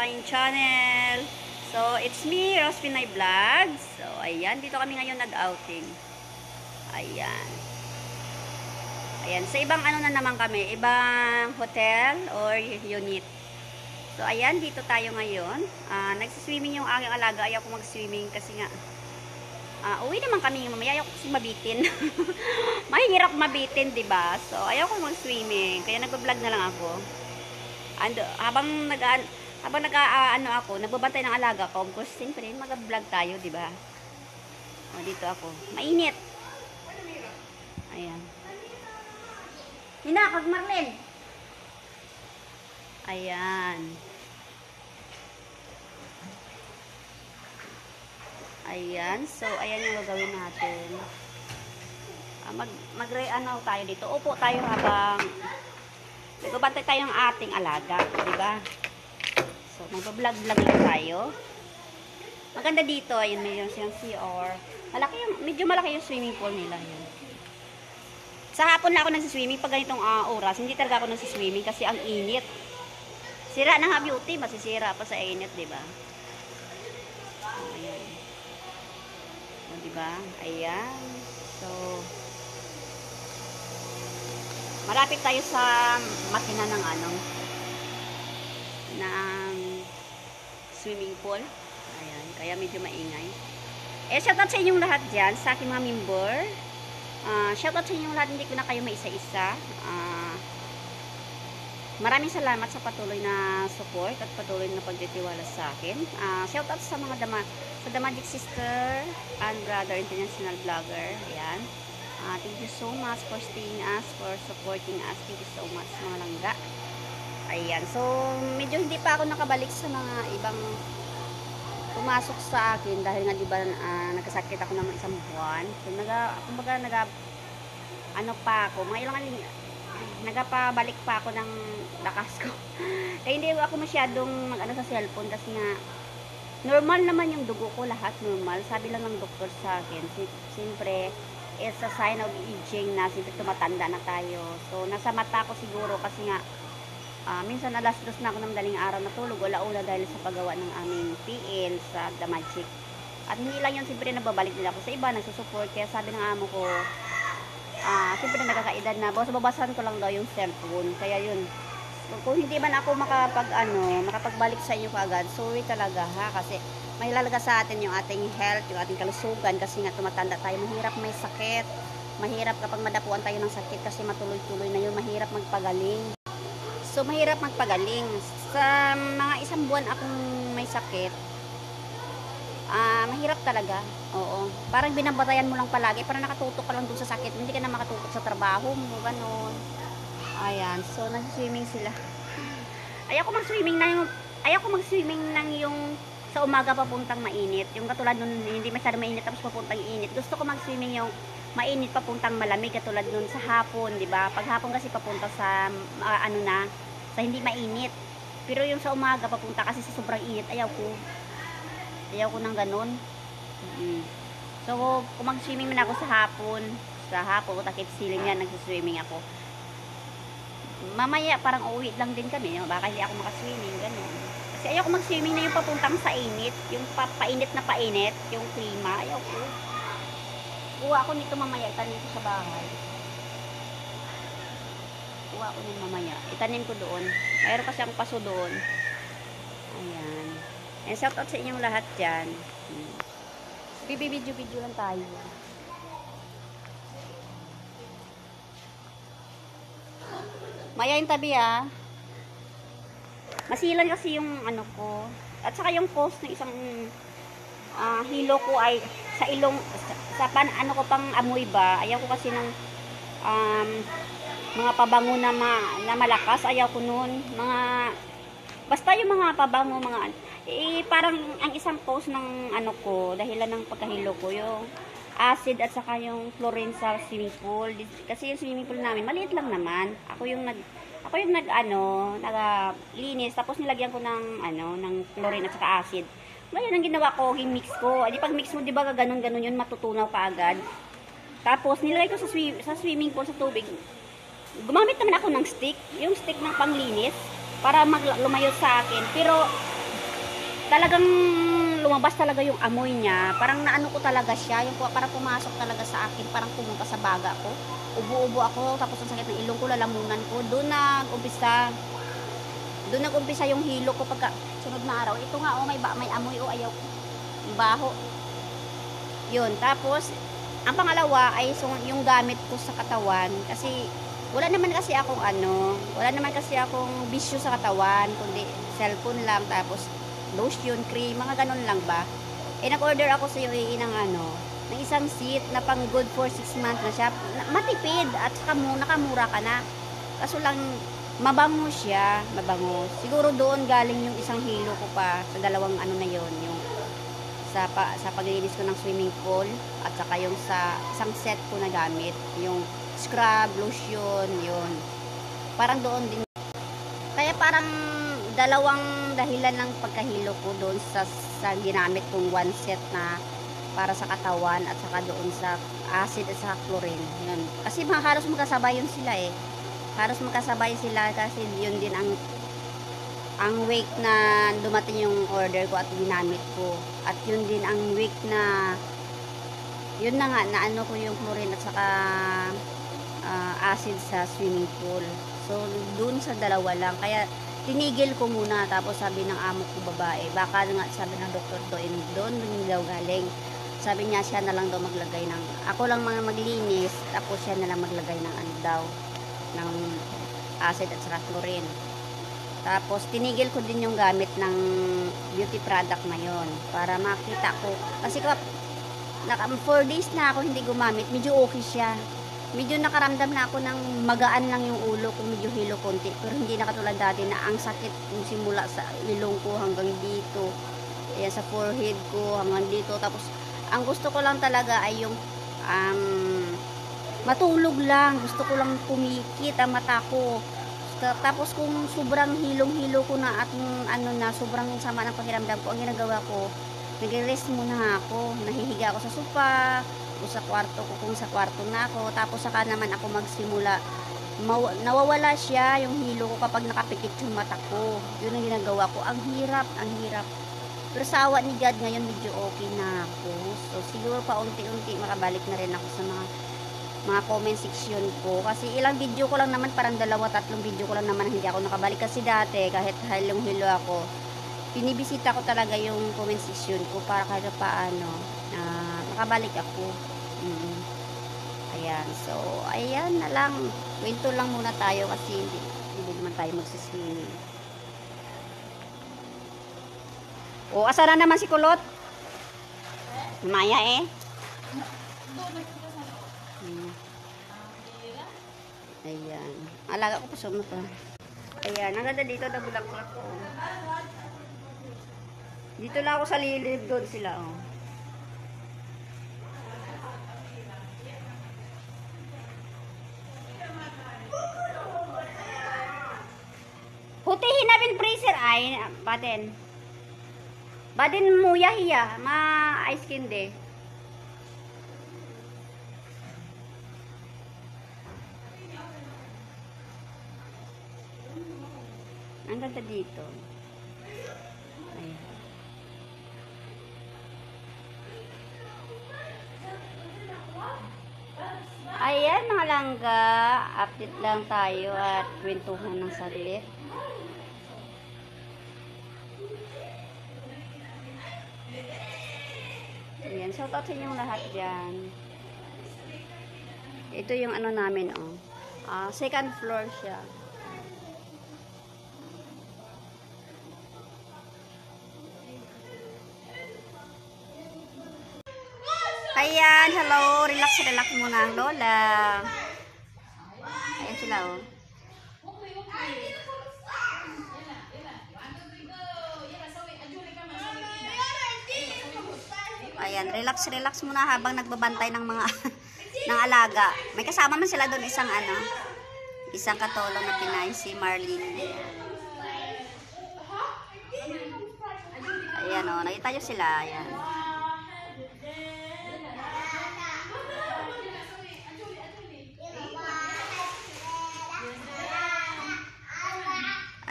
sa aking channel. So, it's me, Rose Pinay Vlogs. So, ayan, dito kami ngayon nag-outing. Ayan. Ayan, sa ibang ano na naman kami, ibang hotel or unit. So, ayan, dito tayo ngayon. Nagsiswimming yung aking alaga. Ayaw ko mag-swimming kasi nga, uwi naman kami mamaya. Ayaw ko kasi mabitin. Mahirap mabitin, diba? So, ayaw ko mag-swimming. Kaya nag-vlog na lang ako. Habang ako, nagbabantay ng alaga ko, of course, siyempre, mag-vlog tayo, di ba? Dito ako. Mainit. Ayan. Hina, kag Marlene. Ayan. Ayan. So, ayan yung gagawin natin. Mag-ano tayo dito. Upo tayo habang nagbabantay tayo ng ating alaga, di ba? So, magbablog-vlog lang tayo. Maganda dito, ayun, may yung CR. Medyo malaki yung swimming pool nila, yun. Sa hapon na ako nagsiswimming, pag ganitong oras, hindi talaga ako nagsiswimming kasi ang init. Sira na nga beauty, masisira pa sa init, di ba? Ayan. O, di ba? Ayan. So, malapit tayo sa makina ng ng swimming pool. Ayan, kaya medyo maingay. Shoutout sa inyong lahat dyan, sa aking mga member. Shoutout sa inyong lahat, hindi ko na kayo maisa-isa. Maraming salamat sa patuloy na support at patuloy na pagtitiwala sa akin. Shoutout sa mga The Magic Sister and Brother International Vlogger. Ayan. Thank you so much for staying us, for supporting us. Thank you so much, mga langga. Ayan. So, medyo hindi pa ako nakabalik sa mga ibang pumasok sa akin dahil nga diba nagkasakit ako ng isang buwan. So, nagapabalik pa ako ng lakas ko. Kaya hindi ako masyadong sa cellphone kasi nga normal naman yung dugo ko, lahat normal. Sabi lang ng doktor sa akin, siyempre, it's a sign of aging na siyempre tumatanda na tayo. So, nasa mata ko siguro kasi nga minsan alas-dos na ako ng daling araw natulog o launa dahil sa paggawa ng aming PL sa The Magic. At hindi lang yun, siyempre nababalik din ako sa iba, nagsusupport. Kaya sabi ng amo ko, siyempre nagkakaedad na, babasahan ko lang daw yung cellphone. Kaya yun, kung hindi man ako makapagbalik sa inyo kaagad, sorry talaga ha, kasi mahilalaga sa atin yung ating health, yung ating kalusugan, kasi nga tumatanda tayo, mahirap may sakit, mahirap kapag madapuan tayo ng sakit kasi matuloy-tuloy na yun, mahirap magpagaling. So, mahirap magpagaling. Sa mga isang buwan akong may sakit, mahirap talaga. Oo. Parang binabatayan mo lang palagi, parang nakatutok ka lang dun sa sakit, hindi ka na makatutok sa trabaho mo, ganun. Ayan, so nag-swimming sila. Ayaw ko mag-swimming ng yung sa umaga papuntang mainit. Yung katulad nun, hindi masyadong mainit tapos papuntang init. Gusto ko mag-swimming yung mainit papuntang malamig katulad nun sa hapon, di ba? Pag hapon kasi papunta sa sa hindi mainit. Pero yung sa umaga papunta kasi sa sobrang init, ayaw ko. Ayaw ko ng ganun. So, kung mag-swimming man ako sa hapon, takip siling yan, nag-swimming ako. Mamaya parang uwi lang din kami, baka hindi ako makaswimming, gano'n. Kasi ayaw ko mag-swimming na yung papuntang sa init, yung painit na painit, yung klima, ayaw ko. Kuha ko nito mamaya, itanim ko sa bahay. Kuha ko nito mamaya, itanim ko doon. Mayroon kasi akong paso doon. Ayan. And shout out sa inyong lahat dyan. Bibidyo-video lang tayo. Mayain tabi masilan kasi yung ko at saka yung post ng isang hilo ko ay sa ilong sa ko pang amoy ba, ayaw ko kasi ng mga pabango na malakas, ayaw ko nun, basta yung mga pabango, parang ang isang post ng ko, dahilan ng pagkahilo ko, yung acid at saka yung chlorine sa swimming pool. Kasi yung swimming pool namin, maliit lang naman. Ako yung naglinis, tapos nilagyan ko ng chlorine at saka acid. Ngayon, ang ginawa ko, mix ko. Di pag mix mo, di ba, ganun-ganun yun, matutunaw pa agad. Tapos, nilagay ko sa swimming pool, sa tubig. Gumamit naman ako ng stick, yung stick ng panglinis, para lumayo sa akin. Pero, talagang lumabas talaga yung amoy niya. Parang naano ko talaga siya, yung parang pumasok talaga sa akin, parang pumunta sa baga ko. Ubo-ubo ako, tapos ang sakit ng ilong ko, lalamunan ko. Doon nag-umpisa yung hilo ko pagka sunod na araw. Ito nga, oh, may amoy, oh, ayaw ko. Baho. Yun, tapos, ang pangalawa ay yung gamit ko sa katawan. Kasi, wala naman kasi akong bisyo sa katawan, kundi cellphone lang, tapos lotion, cream, mga ganun lang ba. Nag-order ako sa iyo ng isang seat na pang good for 6 months na siya. Matipid at saka nakamura ka na. Kaso lang, mabango siya, mabango. Siguro doon galing yung isang hilo ko pa sa dalawang na yon, yung sa paglinis ko ng swimming pool at saka yung sa isang set ko na gamit, yung scrub, lotion, yun. Parang doon din. Kaya parang dalawang dahilan ng pagkahilo ko doon sa ginamit kong one set na para sa katawan at saka doon sa acid at saka chlorine. Yun. Kasi halos magkasabay yun sila eh. Halos magkasabay sila kasi yun din ang week na dumating yung order ko at ginamit ko. At yun din ang week na yun na nga, naano ko yung chlorine at saka acid sa swimming pool. So, dun sa dalawa lang. Kaya, tinigil ko muna. Tapos, sabi ng amo ko babae, baka nga, sabi ng doktor doon daw galing. Sabi niya, siya na lang daw maglagay ng, ako lang mga maglinis, tapos siya na lang maglagay ng ng acid at saka chlorine. Tapos, tinigil ko din yung gamit ng beauty product na yon para makita ko. Kasi 4 days na ako hindi gumamit, medyo okay siya. Medyo nakaramdam na ako ng magaan lang yung ulo ko, medyo hilo konti. Pero hindi na katulad dati na ang sakit yung simula sa ilong ko hanggang dito. Ayan, sa forehead ko hanggang dito. Tapos, ang gusto ko lang talaga ay yung matulog lang. Gusto ko lang pumikit ang mata ko. Tapos kung sobrang hilong-hilo ko na at sobrang sama ng pakiramdam ko, ang ginagawa ko, nag-rest muna ako. Nahihiga ako sa sofa, o sa kwarto ko kung sa kwarto na ako. Tapos saka naman ako magsimula. Nawawala siya yung hilo ko kapag nakapikit yung mata ko. Yun ang ginagawa ko. Ang hirap. Pero sa awa ni God ngayon medyo okay na ako. So siguro pa unti-unti makabalik na rin ako sa mga comment section ko. Kasi ilang video ko lang naman, parang 2-3 video ko lang naman hindi ako nakabalik. Kasi dati kahit halong-hilo ako, pinibisita ko talaga yung comment section ko para kahit paano makabalik ako. Ayan. So, ayan na lang. Kwento lang muna tayo kasi hindi naman tayo magsiswimming. O, asa na naman si Kulot? Maya eh. Ayan. Alaga ko pa sumot pa. Ayan. Ang ganda dito, nabulak-bulak ko. Dito lang ako sa lilid, doon sila, oh. Hutihin namin freezer ay, baden muya hiya, ice cream de. Ang ganda dito. Ayan. Ayan mga langga, update lang tayo at kwentuhan ng saglit. Ayan, shout out sa inyong lahat dyan. Ito yung namin, oh. Second floor siya. Ayan, hello. Relax muna ang lola. Ayan sila, oh. Ayan, relax muna habang nagbabantay ng mga ng alaga. May kasama man sila doon isang katulong na Pinay, si Marlene. Ayan, oh, nakita nyo sila. Ayan.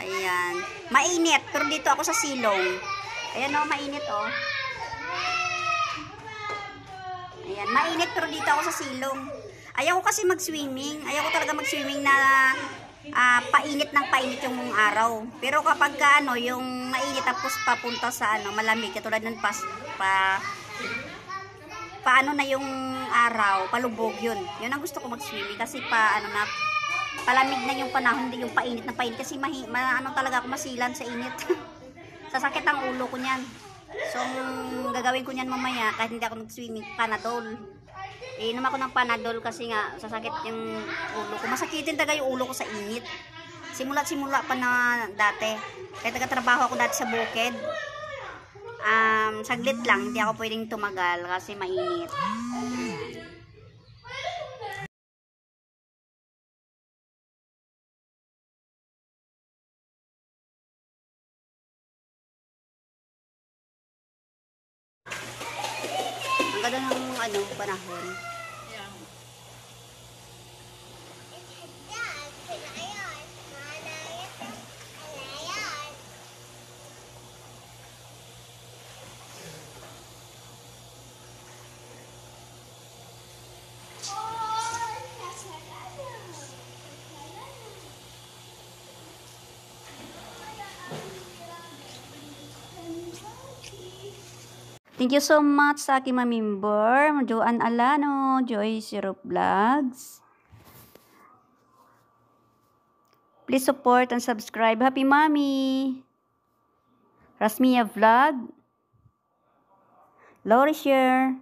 Ayan. Mainit, pero dito ako sa silong. Ayan o, mainit o. Ayan, mainit pero dito ako sa silong. Ayaw ko kasi mag-swimming. Ayaw ko talaga mag-swimming na painit ng painit yung araw. Pero kapag ano, yung mainit tapos papunta sa malamig, katulad nun paano na yung araw, palubog yun. Yun ang gusto ko mag-swimming kasi palamig na yung panahon, hindi yung painit na painit kasi talaga ako masilan sa init. Sasakit ang ulo ko niyan. So, gagawin ko niyan mamaya kahit hindi ako mag-swimming, Panadol. Inom ako ng Panadol kasi nga sasakit yung ulo ko. Masakitin talaga yung ulo ko sa init. Simula pa na dati. Kahit nagtatrabaho ako dati sa bukid. Saglit lang, hindi ako pwedeng tumagal kasi mainit. Ang ganda ng panahon. Thank you so much sa aking member, Joanne Alano, Joy Syrup Vlogs. Please support and subscribe. Happy Mommy! Rasmia Vlog. Lori Share.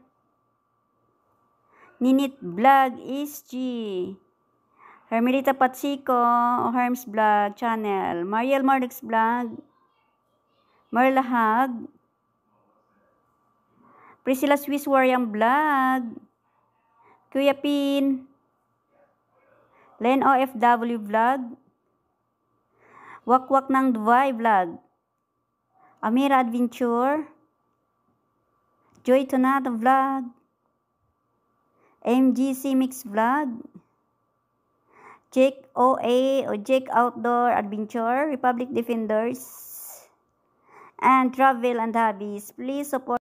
Ninit Vlog SG. Hermelita Patsico, Herms Vlog Channel. Mariel Mardix Vlog. Marla Hag. Priscilla Swiss Warrior Vlog. Kuya Pin. Len OFW Vlog. Wakwak ng Dubai Vlog. Amira Adventure. Joy Tonado Vlog. MGC Mix Vlog. Jake OA or Jake Outdoor Adventure. Republic Defenders. And Travel and Hobbies. Please support